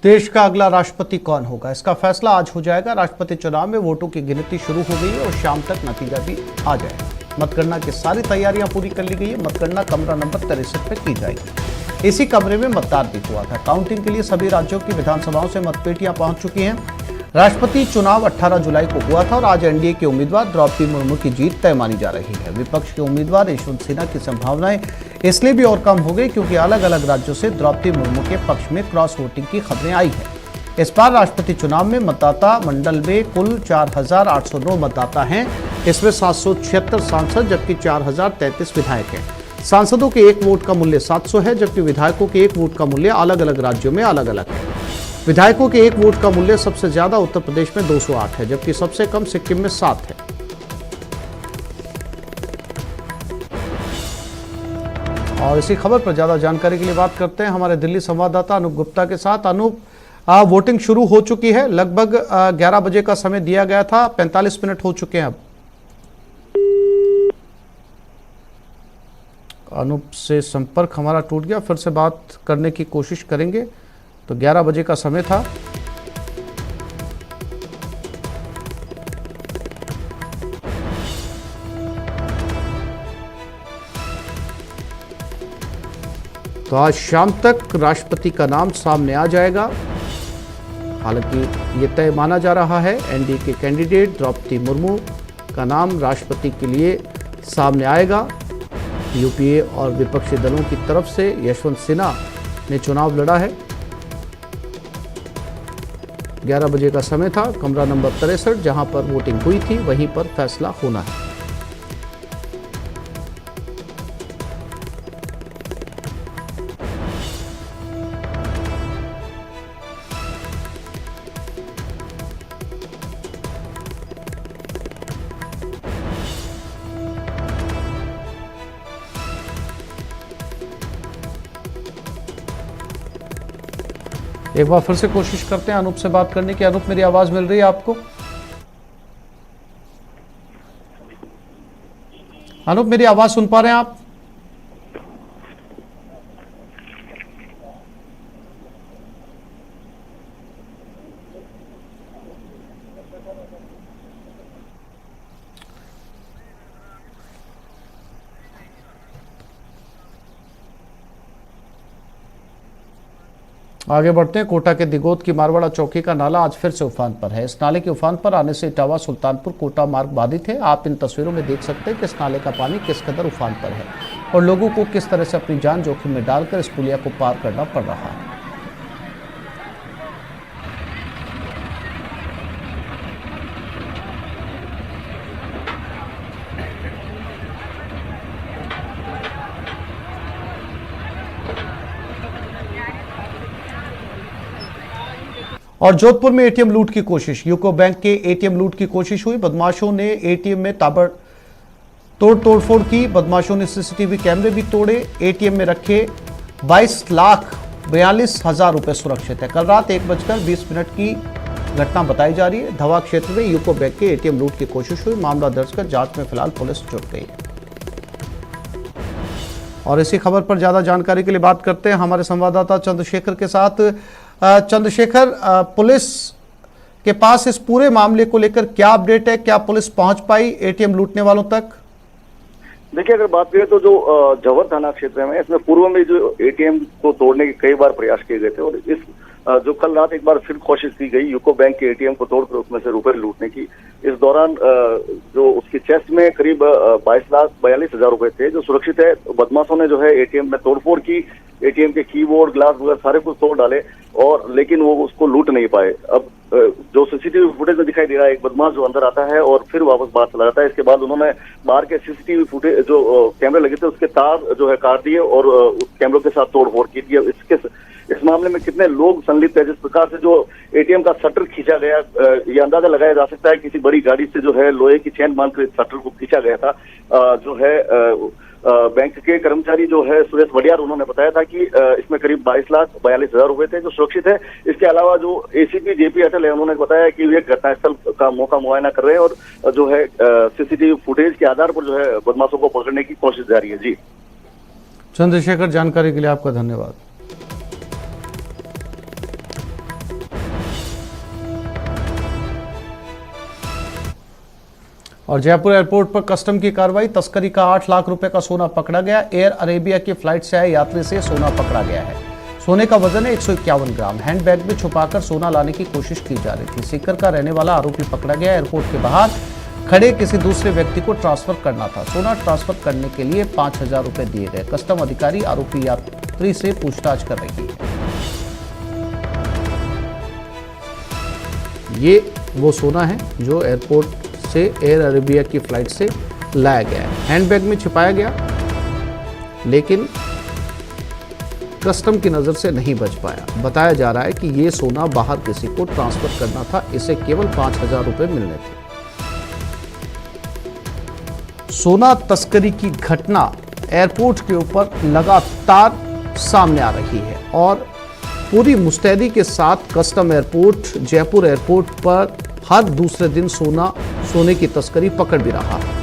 देश का अगला राष्ट्रपति कौन होगा, इसका फैसला आज हो जाएगा। राष्ट्रपति चुनाव में वोटों की गिनती शुरू हो गई है और शाम तक नतीजा भी आ जाएगा। मतगणना की सारी तैयारियां पूरी कर ली गई है। मतगणना कमरा नंबर 63 में की जाएगी। इसी कमरे में मतदान भी हुआ था। काउंटिंग के लिए सभी राज्यों की विधानसभाओं से मतपेटियां पहुंच चुकी हैं। राष्ट्रपति चुनाव 18 जुलाई को हुआ था और आज एनडीए के उम्मीदवार द्रौपदी मुर्मू की जीत तय मानी जा रही है। विपक्ष के उम्मीदवार यशवंत सिन्हा की संभावनाएं इसलिए भी और कम हो गई क्योंकि अलग अलग राज्यों से द्रौपदी मुर्मू के पक्ष में क्रॉस वोटिंग की खबरें आई हैं। इस बार राष्ट्रपति चुनाव में मतदाता मंडल में कुल 4,809 मतदाता हैं। इसमें 776 सांसद जबकि 4,033 विधायक हैं। सांसदों के एक वोट का मूल्य 700 है जबकि विधायकों के एक वोट का मूल्य अलग अलग राज्यों में अलग अलग है। विधायकों के एक वोट का मूल्य सबसे ज्यादा उत्तर प्रदेश में 208 है जबकि सबसे कम सिक्किम में 7 है। और इसी खबर पर ज्यादा जानकारी के लिए बात करते हैं हमारे दिल्ली संवाददाता अनूप गुप्ता के साथ। अनूप, वोटिंग शुरू हो चुकी है, लगभग 11 बजे का समय दिया गया था, 45 मिनट हो चुके हैं अब। अनूप से संपर्क हमारा टूट गया, फिर से बात करने की कोशिश करेंगे। तो 11 बजे का समय था। तो आज शाम तक राष्ट्रपति का नाम सामने आ जाएगा। हालांकि ये तय माना जा रहा है एनडीए के कैंडिडेट द्रौपदी मुर्मू का नाम राष्ट्रपति के लिए सामने आएगा। यूपीए और विपक्षी दलों की तरफ से यशवंत सिन्हा ने चुनाव लड़ा है। 11 बजे का समय था। कमरा नंबर 63 जहां पर वोटिंग हुई थी वहीं पर फैसला होना है। एक बार फिर से कोशिश करते हैं अनूप से बात करने की। अनूप, मेरी आवाज मिल रही है आपको? अनूप, मेरी आवाज सुन पा रहे हैं आप? आगे बढ़ते हैं। कोटा के दिगोद की मारवाड़ा चौकी का नाला आज फिर से उफान पर है। इस नाले के उफान पर आने से इटावा सुल्तानपुर कोटा मार्ग बाधित है। आप इन तस्वीरों में देख सकते हैं कि इस नाले का पानी किस कदर उफान पर है और लोगों को किस तरह से अपनी जान जोखिम में डालकर इस पुलिया को पार करना पड़ रहा है। और जोधपुर में एटीएम लूट की कोशिश। यूको बैंक के एटीएम लूट की कोशिश हुई। बदमाशों ने एटीएम में ताबड़तोड़ तोड़फोड़ की। बदमाशों ने सीसीटीवी कैमरे भी तोड़े। एटीएम में रखे 22,42,000 रुपए सुरक्षित है। कल रात 1:20 की घटना बताई जा रही है। धवा क्षेत्र में यूको बैंक के एटीएम लूट की कोशिश हुई। मामला दर्ज कर जांच में फिलहाल पुलिस जुट गई है। और इसी खबर पर ज्यादा जानकारी के लिए बात करते हैं हमारे संवाददाता चंद्रशेखर के साथ। चंद्रशेखर, पुलिस के पास इस पूरे मामले को लेकर क्या अपडेट है? क्या पुलिस पहुंच पाई एटीएम लूटने वालों तक? देखिए, अगर बात करें तो जो जवर थाना क्षेत्र में इसमें पूर्व में जो एटीएम को तोड़ने के कई बार प्रयास किए गए थे और इस जो कल रात एक बार फिर कोशिश की गई यूको बैंक के एटीएम को तोड़कर उसमें से रुपए लूटने की। इस दौरान जो उसकी चेस्ट में करीब 22,42,000 रुपए थे जो सुरक्षित है। बदमाशों ने जो है एटीएम में तोड़फोड़ की। एटीएम के कीबोर्ड, ग्लास वगैरह सारे कुछ तोड़ डाले और लेकिन वो उसको लूट नहीं पाए। अब जो सीसीटीवी फुटेज में दिखाई दे रहा है, एक बदमाश जो अंदर आता है और फिर वापस बाहर चला जाता है। इसके बाद उन्होंने बाहर के सीसीटीवी फुटेज जो कैमरे लगे थे उसके तार जो है काट दिए और उस कैमरों के साथ तोड़फोड़ की थी। इस मामले में कितने लोग संलिप्त है, जिस प्रकार से जो एटीएम का शटर खींचा गया, ये अंदाजा लगाया जा सकता है किसी बड़ी गाड़ी से जो है लोहे की चेन बांधकर शटर को खींचा गया था। जो है बैंक के कर्मचारी जो है सुरेश वडियार, उन्होंने बताया था कि इसमें करीब 22,42,000 रुपए थे जो सुरक्षित है। इसके अलावा जो एसीपी जेपी अटल है, उन्होंने बताया कि वे घटनास्थल का मौका मुआयना कर रहे हैं और जो है सीसीटीवी फुटेज के आधार पर जो है बदमाशों को पकड़ने की कोशिश जारी है। जी चंद्रशेखर, जानकारी के लिए आपका धन्यवाद। और जयपुर एयरपोर्ट पर कस्टम की कार्रवाई, तस्करी का 8 लाख रुपए का सोना पकड़ा गया। एयर अरेबिया की फ्लाइट से आए यात्री से सोना पकड़ा गया है। सोने का वजन है 151 ग्राम। हैंडबैग में छुपाकर सोना लाने की कोशिश की जा रही थी। सीकर का रहने वाला आरोपी पकड़ा गया। एयरपोर्ट के बाहर खड़े किसी दूसरे व्यक्ति को ट्रांसफर करना था। सोना ट्रांसफर करने के लिए 5,000 रुपए दिए गए। कस्टम अधिकारी आरोपी यात्री से पूछताछ कर रही है। ये वो सोना है जो एयरपोर्ट से एयर अरेबिया की फ्लाइट से लाया गया है। हैंडबैग में छिपाया गया, लेकिन कस्टम की नजर से नहीं बच पाया। बताया जा रहा है कि ये सोना बाहर किसी को ट्रांसफर करना था। इसे केवल 5,000 रुपए मिलने थे। सोना तस्करी की घटना एयरपोर्ट के ऊपर लगातार सामने आ रही है और पूरी मुस्तैदी के साथ कस्टम एयरपोर्ट, जयपुर एयरपोर्ट पर हर दूसरे दिन सोने की तस्करी पकड़ भी रहा है।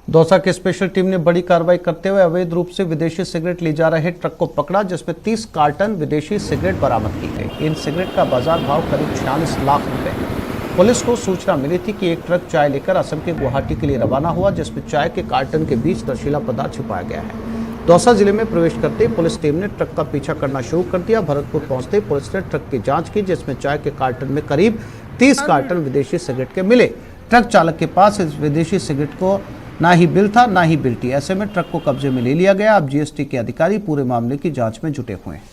दौसा की स्पेशल टीम ने बड़ी कार्रवाई करते हुए अवैध रूप से विदेशी सिगरेट ले जा रहे ट्रक को पकड़ा, जिसमें 30 कार्टन विदेशी सिगरेट बरामद की गई। इन सिगरेट का बाजार भाव करीब 46 लाख रुपए। पुलिस को सूचना मिली थी कि एक ट्रक चाय लेकर असम के गुवाहाटी के लिए रवाना हुआ, जिसमें चाय के कार्टन के बीच नशीला पदार्थ छिपाया गया है। दौसा जिले में प्रवेश करते ही पुलिस टीम ने ट्रक का पीछा करना शुरू कर दिया। भरतपुर पहुंचते ही पुलिस ने ट्रक की जांच की, जिसमें चाय के कार्टन में करीब 30 कार्टन विदेशी सिगरेट के मिले। ट्रक चालक के पास इस विदेशी सिगरेट को ना ही बिल था ना ही बिल्टी। ऐसे में ट्रक को कब्जे में ले लिया गया। अब जीएसटी के अधिकारी पूरे मामले की जांच में जुटे हुए हैं।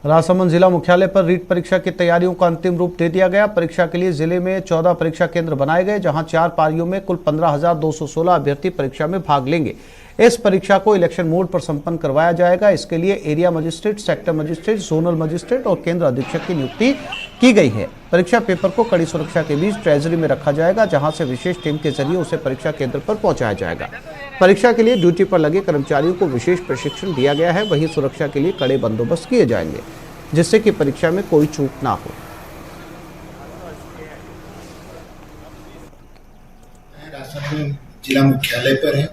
राजसमंद जिला मुख्यालय पर रीट परीक्षा की तैयारियों का अंतिम रूप दे दिया गया। परीक्षा के लिए जिले में 14 परीक्षा केंद्र बनाए गए, जहां 4 पारियों में कुल 15,216 अभ्यर्थी परीक्षा में भाग लेंगे। इस परीक्षा को इलेक्शन मोड पर संपन्न करवाया जाएगा। इसके लिए area magistrate, sector magistrate, zonal magistrate और केंद्र अधीक्षक की नियुक्ति की गई है। परीक्षा पेपर को कड़ी सुरक्षा के बीच ट्रेजरी में रखा जाएगा, जहां से विशेष टीम के जरिए उसे परीक्षा केंद्र पर पहुंचाया जाएगा। परीक्षा के लिए ड्यूटी पर लगे कर्मचारियों को विशेष प्रशिक्षण दिया गया है। वहीं सुरक्षा के लिए कड़े बंदोबस्त किए जाएंगे, जिससे कि परीक्षा में कोई चूक ना हो। राजसमंद जिला मुख्यालय पर है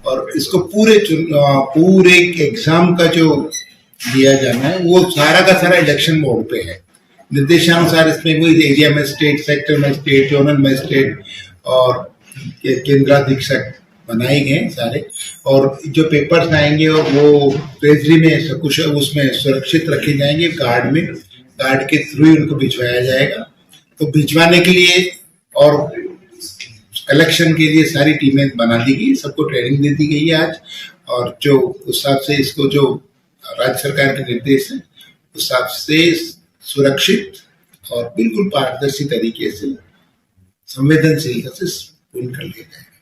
और इसको पूरे एग्जाम का जो दिया जाना है वो सारा का सारा इलेक्शन मोड पे है। निर्देशानुसार इसमें कोई area magistrate, sector magistrate, zonal magistrate और केंद्राधीक्षक बनाए गए सारे, और जो पेपर्स आएंगे वो ट्रेजरी में सब कुछ उसमें सुरक्षित रखे जाएंगे। गार्ड के थ्रू उनको भिजवाया जाएगा। तो भिजवाने के लिए और कलेक्शन के लिए सारी टीमें बना दी गई, सबको ट्रेनिंग दे दी गई है आज। और जो उस हिसाब से इसको जो राज्य सरकार के निर्देश है उस हिसाब से सुरक्षित और बिल्कुल पारदर्शी तरीके से संवेदनशीलता से पूर्ण कर लिया जाएगा।